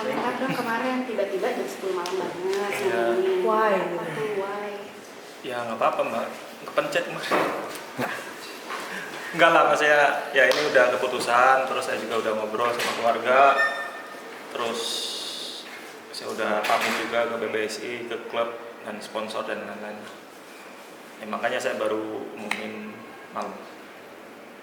komentar dong kemarin tiba-tiba jam 10 malam banget Iya. why Ya nggak apa-apa mbak, kepencet mbak. Enggak lah, maksudnya ya ini udah keputusan, terus saya juga udah ngobrol sama keluarga, terus saya udah pamit juga ke BBSI, ke klub dan sponsor dan lain-lain. Ya, makanya saya baru umumin malam.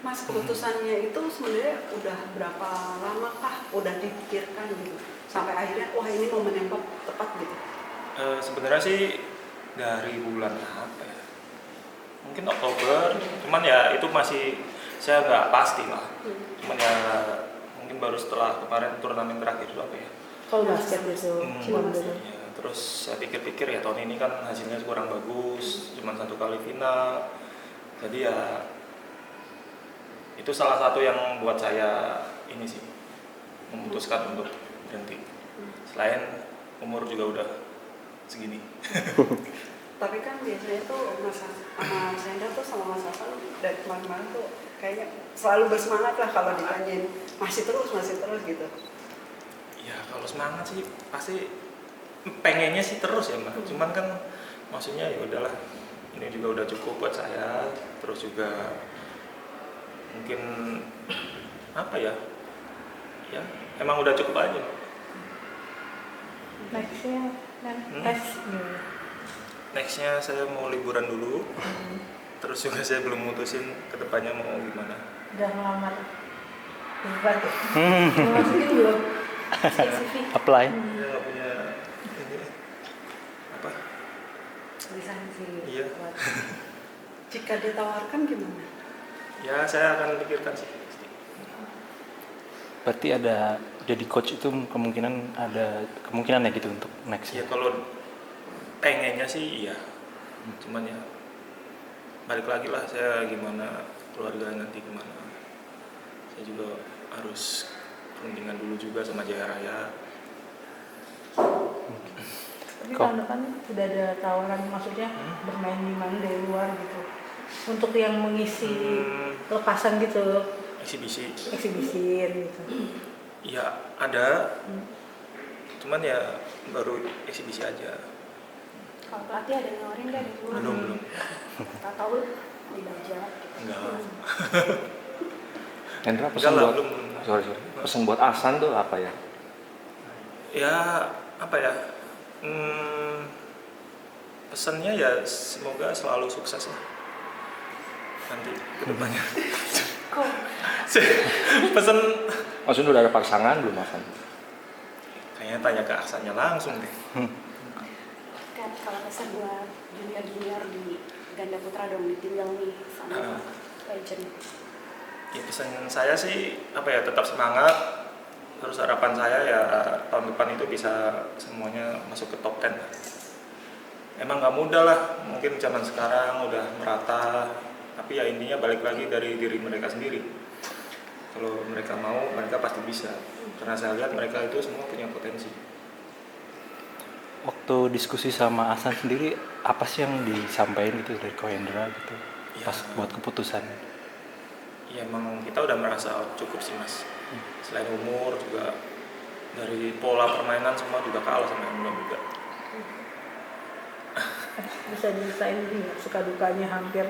Mas, keputusannya itu sebenarnya udah berapa lama kah udah dipikirkan gitu sampai akhirnya wah ini momen yang tepat gitu? Sebenarnya sih dari bulan apa ya? Mungkin Oktober, cuman ya itu masih saya nggak pasti lah. Cuman ya mungkin baru setelah kemarin turnamen terakhir itu apa ya? kalau basket itu Ya, terus saya pikir-pikir ya tahun ini kan hasilnya kurang bagus, cuma 1 kali final. Jadi ya itu salah satu yang buat saya ini sih memutuskan untuk berhenti. Selain umur juga udah segini. Tapi kan biasanya tuh Mas sama Sandra tuh sama Mas Hasan dari kemarin-kemarin tuh kayaknya selalu bersemangat lah kalau ditanyain masih terus gitu. Ya kalau semangat sih pasti pengennya sih terus ya mbak. Cuman kan maksudnya ya udahlah, ini juga udah cukup buat saya. Terus juga mungkin apa ya? Ya emang udah cukup aja. nextnya dan Nextnya saya mau liburan dulu. Terus juga saya belum mutusin kedepannya mau gimana. udah ngelamar berarti masukin belum CV Apply. Saya nggak punya ini apa? Lisensi. Iya. Jika ditawarkan gimana? Ya saya akan pikirkan sih. Berarti ada jadi coach itu ada kemungkinan ya gitu untuk next. Ya kalau pengennya sih iya, cuman ya balik lagi lah saya gimana, keluarga nanti gimana. Saya juga harus perundingan dulu juga sama Jaya Raya. tapi tahun depan udah ada tawaran maksudnya bermain di mana dari luar gitu untuk yang mengisi lepasan gitu Eksibisi. eksibisin gitu Ya ada, cuman ya baru eksibisi aja. kalau pelatih ada nawarin nggak di luar Belum. tak tahu di Baja Enggak. Hendra Enggak lah, belum. pesan buat Ahsan tuh apa ya? Ya apa ya? Pesannya ya semoga selalu sukses lah nanti kedepannya. kok Pesan Maksudnya udah ada pasangan belum Ahsan? kayaknya tanya ke Aksannya langsung deh. kan kalau pesan buat junior di ganda putra dong di tim yang nih sama legend Ya pesan saya sih apa ya, tetap semangat. Terus harapan saya ya tahun depan itu bisa semuanya masuk ke top 10. Emang nggak mudah lah, mungkin zaman sekarang udah merata, tapi ya intinya balik lagi dari diri mereka sendiri. Kalau mereka mau, mereka pasti bisa. Karena saya lihat mereka itu semua punya potensi. Waktu diskusi sama Ahsan sendiri apa sih yang disampaikan gitu dari Ko Hendra gitu Ya. pas buat keputusan? Ya emang kita udah merasa cukup sih mas. Selain umur juga dari pola permainan semua juga kalah sama yang belum juga. bisa diceritain nggak suka dukanya hampir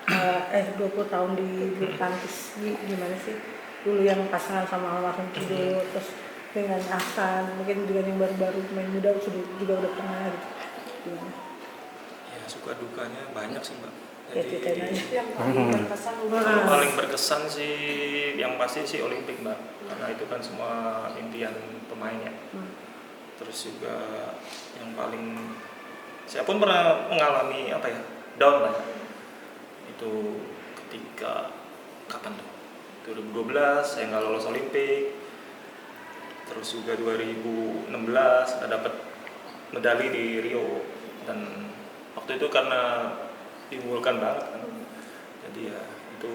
20 tahun di bulu tangkis gimana sih dulu yang pasangan sama almarhum Kido terus dengan Ahsan mungkin dengan yang baru-baru main muda juga udah pernah gitu gimana? Ya suka dukanya banyak sih mbak. Ya ceritain aja. Yang paling berkesan Yang paling berkesan sih yang pasti sih Olimpik mbak, karena itu kan semua impian pemainnya. Terus juga yang paling saya pun pernah mengalami apa ya, down lah ya. Itu ketika kapan tuh 2012 saya nggak lolos Olimpik. Terus juga 2016 nggak dapat medali di Rio, dan waktu itu karena diunggulkan banget kan. Jadi ya itu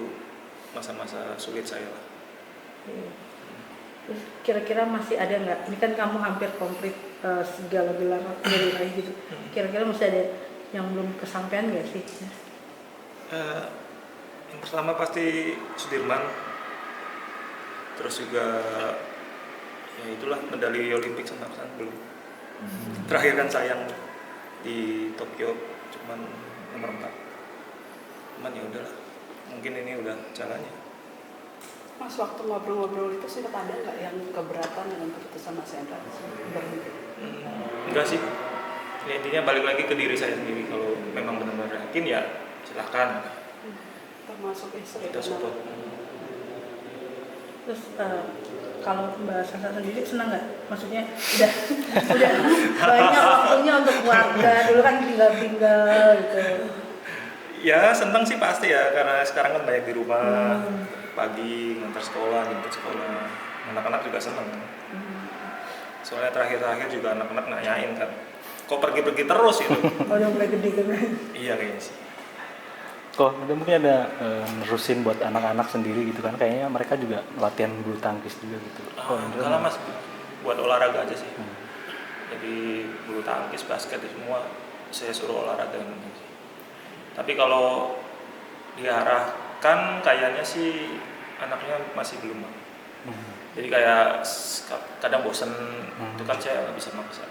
masa-masa sulit saya lah. Terus kira-kira masih ada nggak? Ini kan kamu hampir komplit segala gelar dari raih gitu. Kira-kira masih ada yang belum kesampaian nggak sih? Yang pertama pasti Sudirman. Terus juga ya itulah medali Olimpik sama Aksan belum. Terakhir kan sayang di Tokyo cuman nomor 4. Cuman ya udahlah, mungkin ini udah jalannya. Mas, waktu ngobrol-ngobrol itu sempat ada nggak yang keberatan dengan keputusan Mas Hendra berhenti? Enggak sih. Ya, intinya balik lagi ke diri saya sendiri. Kalau memang benar-benar yakin ya silahkan. Termasuk istri. Kita support. Terus kalau Mbak Sasa sendiri senang nggak? Maksudnya udah banyak waktunya untuk keluarga. Dulu kan tinggal gitu. Ya senang sih pasti ya, karena sekarang kan banyak di rumah. Pagi ngantar sekolah, jemput sekolah. Anak-anak juga senang. Soalnya terakhir-terakhir juga anak-anak nanyain kan, kok pergi-pergi terus gitu. Oh, udah mulai gede kan? Iya kayaknya sih. Kok mungkin ada nerusin buat anak-anak sendiri gitu kan, kayaknya mereka juga latihan bulu tangkis juga gitu. Enggak lah Mas, buat olahraga aja sih. Jadi bulu tangkis, basket itu semua saya suruh olahraga yang penting sih. Tapi kalau diarahkan kayaknya sih anaknya masih belum. Jadi kayak kadang bosen, itu kan saya nggak bisa maksa.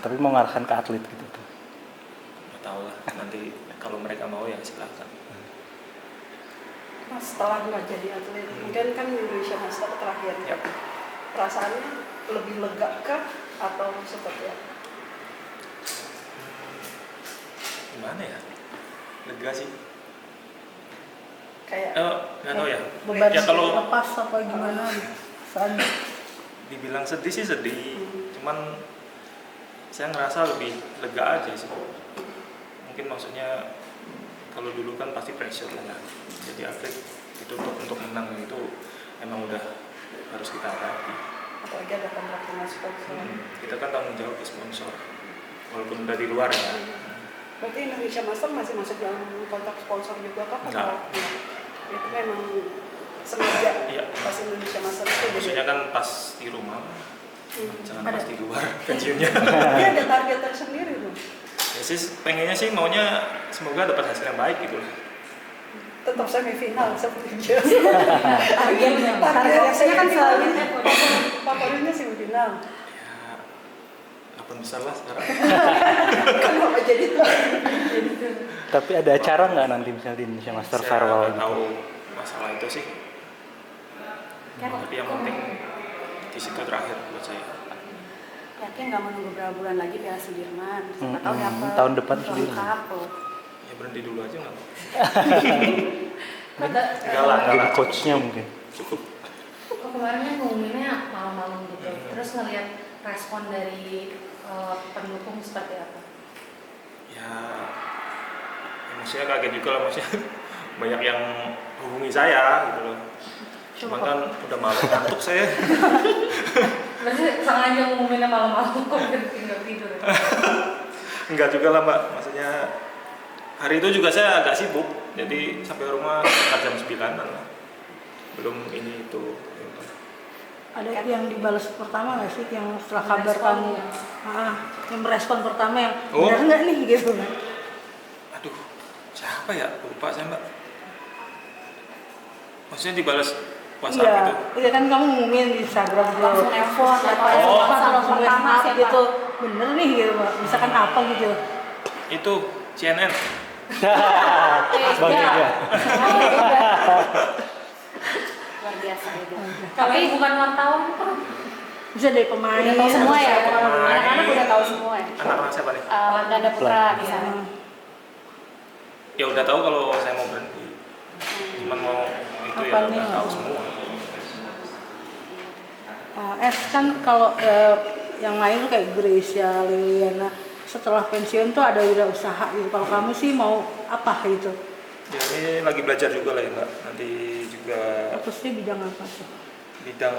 Tapi mau ngarahkan ke atlet gitu tuh. Nggak tahu lah, nanti kalau mereka mau ya silakan. Mas, setelah nggak jadi atlet, mungkin kan Indonesia Master terakhir. Ya. Perasaannya lebih lega kah atau seperti apa? Gimana ya? Lega sih. Kayak Nggak tahu ya. Beban Ya kalau lepas apa gimana gitu. Soalnya dibilang sedih sih sedih, cuman saya ngerasa lebih lega aja sih. Mungkin maksudnya kalau dulu kan pasti pressure lah ya. Jadi atlet itu untuk menang itu emang udah harus kita hadapi. apalagi ada kontrak dengan sponsor. Kita kan tanggung jawab ke sponsor, walaupun udah di luar ya. Berarti Indonesia Master masih masuk dalam kontrak sponsor juga kah? Enggak. Itu memang sengaja Iya. pas Indonesia Master itu. Maksudnya kan pas di rumah, jangan pas di luar pensiunnya. Tapi ada target tersendiri dong. Ya sih pengennya sih maunya semoga dapat hasil yang baik gitu lah. Tetap semifinal seperti biasa. targetnya Targetnya kan selalu selalu favoritnya semifinal. Ya 8 besar lah sekarang. Kenapa jadi itu? Tapi ada acara nggak nanti misalnya di Indonesia Master Saya Farewell nggak gitu? tahu masalah itu sih. Tapi yang penting di situ terakhir buat saya. Yakin nggak menunggu berapa bulan lagi Piala Sudirman? Siapa tahu Mm-mm. dapat Tahun depan Sudirman. lengkap loh. Ya berhenti dulu aja nggak? Enggak lah. Jadi coachnya mungkin. Cukup. Kemarin kan ngumuminnya malam-malam gitu. Terus ngelihat respon dari pendukung seperti apa? Ya maksudnya kaget juga lah, maksudnya banyak yang hubungi saya gitu loh. Cuman kan udah malam ngantuk saya. Berarti sengaja ngumuminnya malam-malam kok tinggal tidur. Enggak juga lah Mbak, maksudnya hari itu juga saya agak sibuk, jadi sampai rumah sekitar jam 9-an lah. Belum ini itu. ada yang dibalas pertama nggak sih yang setelah kabar Merespon kamu ya. yang merespon pertama yang Oh. benar nggak nih gitu kan? Aduh, siapa ya? Lupa saya Mbak. Maksudnya dibalas WhatsApp Iya, itu. iya kan kamu ngumumin di Instagram tuh. Langsung nelfon, Siapa atau yang Oh. langsung langsung pertama WhatsApp siapa? gitu. Bener nih gitu, Mbak. Misalkan apa gitu. Itu CNN. Bang Tiga. Luar biasa itu. Tapi bukan wartawan kan? Bisa dari pemain. Udah tahu semua ya. Pemain. Anak-anak udah tahu semua ya. Anak-anak siapa nih? Ganda Putra misalnya. Ya udah tahu kalau saya mau berhenti. Cuman mau itu ya Apanya? udah tahu semua. Kan kalau yang lain tuh kayak Gracia, Liliana setelah pensiun tuh ada wirausaha gitu. Kalau kamu sih mau apa gitu? Ya ini lagi belajar juga lah ya Mbak. Nanti juga Fokusnya bidang apa sih? bidang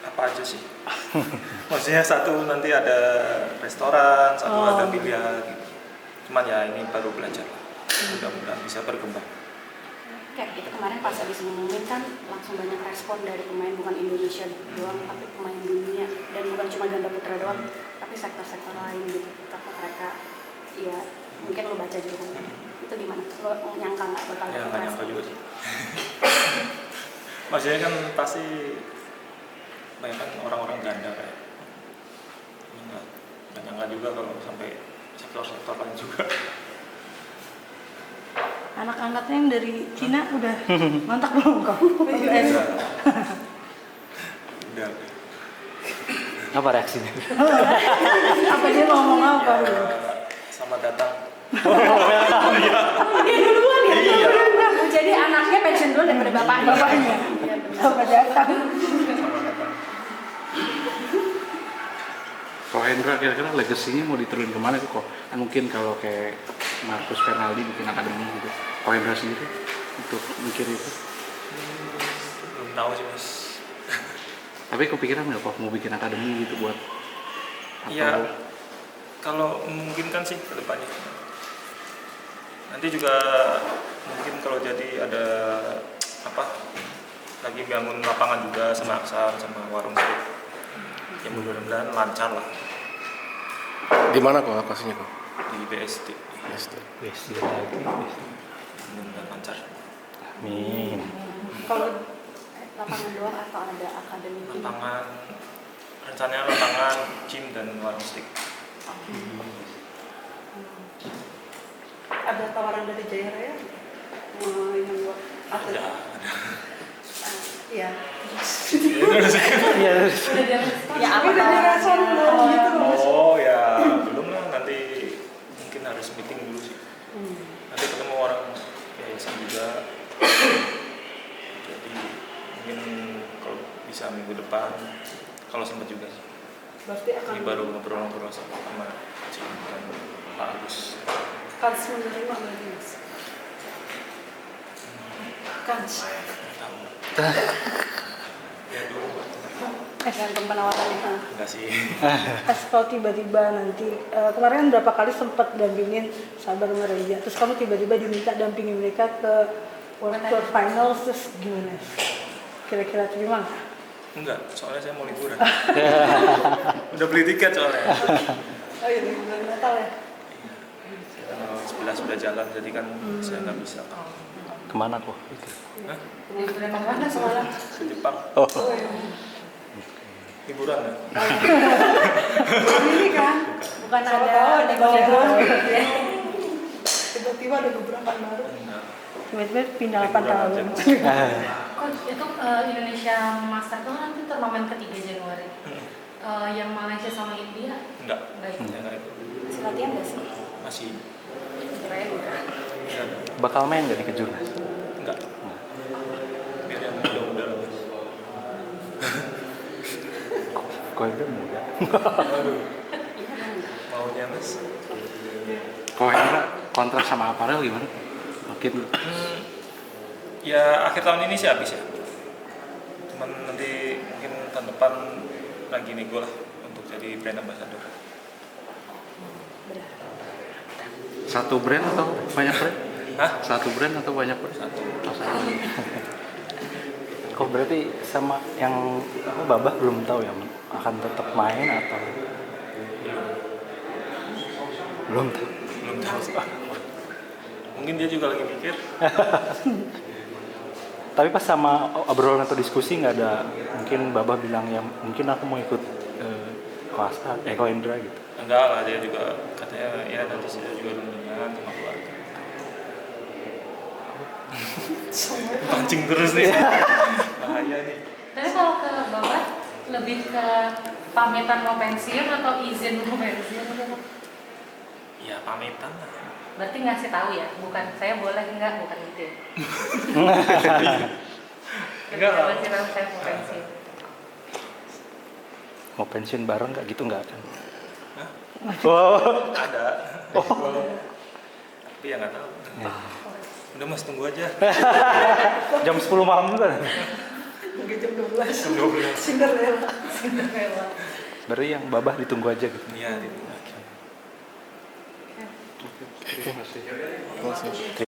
apa aja sih? Maksudnya satu nanti ada restoran, satu Oh. ada biliar gitu. Cuman ya ini baru belajar lah. Mudah-mudahan bisa berkembang. Kayak kita kemarin pas habis ngumumin kan langsung banyak respon dari pemain bukan Indonesia doang tapi pemain dunia dan bukan cuma ganda putra doang tapi sektor-sektor lain gitu. Tapi mereka ya mungkin lo baca juga itu gimana? Lo nyangka nggak bakal Ya dapet nggak nyangka respon? juga sih. Maksudnya kan pasti kebanyakan orang-orang ganda kayak nggak nyangka juga kalau sampai sektor-sektor lain juga. Anak-anaknya yang dari Cina udah mantap belum kok? Udah. Apa reaksinya? Apa dia ngomong apa? Selamat datang. Dia duluan ya. Iya. Jadi anaknya pensiun dulu daripada bapaknya. Bapaknya. Iya, benar. Apa datang? Kalau Hendra kira-kira legasinya mau diturunin kemana tuh kok? Kan mungkin kalau kayak Marcus Fernaldi bikin akademi gitu. Kalau Hendra sendiri untuk mikir itu. Belum tahu sih mas. Tapi kepikiran nggak kok mau bikin akademi gitu buat? Iya. Kalau memungkinkan sih ke depannya. Nanti juga mungkin kalau jadi ada lagi bangun lapangan juga sama Aksan sama warung steak. Ya mudah-mudahan lancar lah Di mana kok lokasinya kok? di BSD. Besti lagi. Mudah-mudahan lancar. Amin. Kalau lapangan doang atau ada akademi? Lapangan, rencananya lapangan, gym dan warung steak. Ada tawaran dari Jaya Raya? Yang buat Ada. Iya. Iya. Ya apa Udah direspon belum gitu loh, Mas? Oh ya belum lah, nanti mungkin harus meeting dulu sih. Nanti ketemu orang yayasan juga. Jadi mungkin kalau bisa minggu depan, kalau sempat juga sih. Berarti akan Ini baru ngobrol-ngobrol sama Cim dan Pak Agus. kans menerima berarti Mas? Kans. Nggak tahu. Ya dulu. Gantung penawarannya. Enggak sih. Kalau tiba-tiba nanti kemarin berapa kali sempat dampingin Sabar sama Reza, terus kamu tiba-tiba diminta dampingin mereka ke World Tour Finals, terus gimana? Kira-kira terima nggak? Enggak, soalnya saya mau liburan. Udah beli tiket soalnya. Oh iya, bulan Natal ya? Tanggal 11 udah jalan, jadi kan saya nggak bisa. Kemana kok? Hah? Liburan kemana semalam? Ke Jepang. Oh. Liburan ya? Ini kan, Bukan siapa ada tahu ada negosiasi. ngobrol. Tiba-tiba ada gebrakan baru. Enggak. Tiba-tiba pindah 8 tahun. Coach, itu Indonesia Master itu nanti turnamen ketiga Januari. Yang Malaysia sama India Enggak. enggak ikut. Saya nggak ikut. Masih latihan nggak sih? Masih. Keren. Enggak. Bakal main nggak di Kejurnas? Enggak. Biar yang muda-muda lah. Kok itu muda? Maunya mas. Kalau Hendra kontrak sama Aparel gimana? Mungkin Ya akhir tahun ini sih habis ya. Cuman nanti mungkin tahun depan lagi nego lah untuk jadi brand ambassador. satu brand atau banyak brand? Hah? Satu brand atau banyak brand? Satu. Oh, satu. Kok berarti sama yang Babah belum tahu ya akan tetap main atau belum tahu? Belum tahu. Mungkin dia juga lagi mikir. Tapi pas sama obrolan atau diskusi nggak ada mungkin Babah bilang ya mungkin aku mau ikut kelas Eko Indra gitu. Enggak lah, dia juga katanya ya nanti saya juga dengan sama keluarga. Pancing terus nih. Bahaya nih. Tapi kalau ke bawah lebih ke pamitan mau pensiun atau izin mau pensiun? Ya pamitan lah. Berarti ngasih tahu ya, bukan saya boleh enggak, bukan gitu ya. Enggak lah. Ngasih tahu saya mau pensiun. Mau pensiun bareng nggak gitu nggak kan? Hah? Oh. Ada. Oh. Tapi ya nggak tahu. Ya. Udah mas tunggu aja. Jam 10 malam juga. Mungkin jam 12. Jam 12. Cinderella. Berarti yang Babah ditunggu aja gitu. Iya. Gitu. Terima kasih.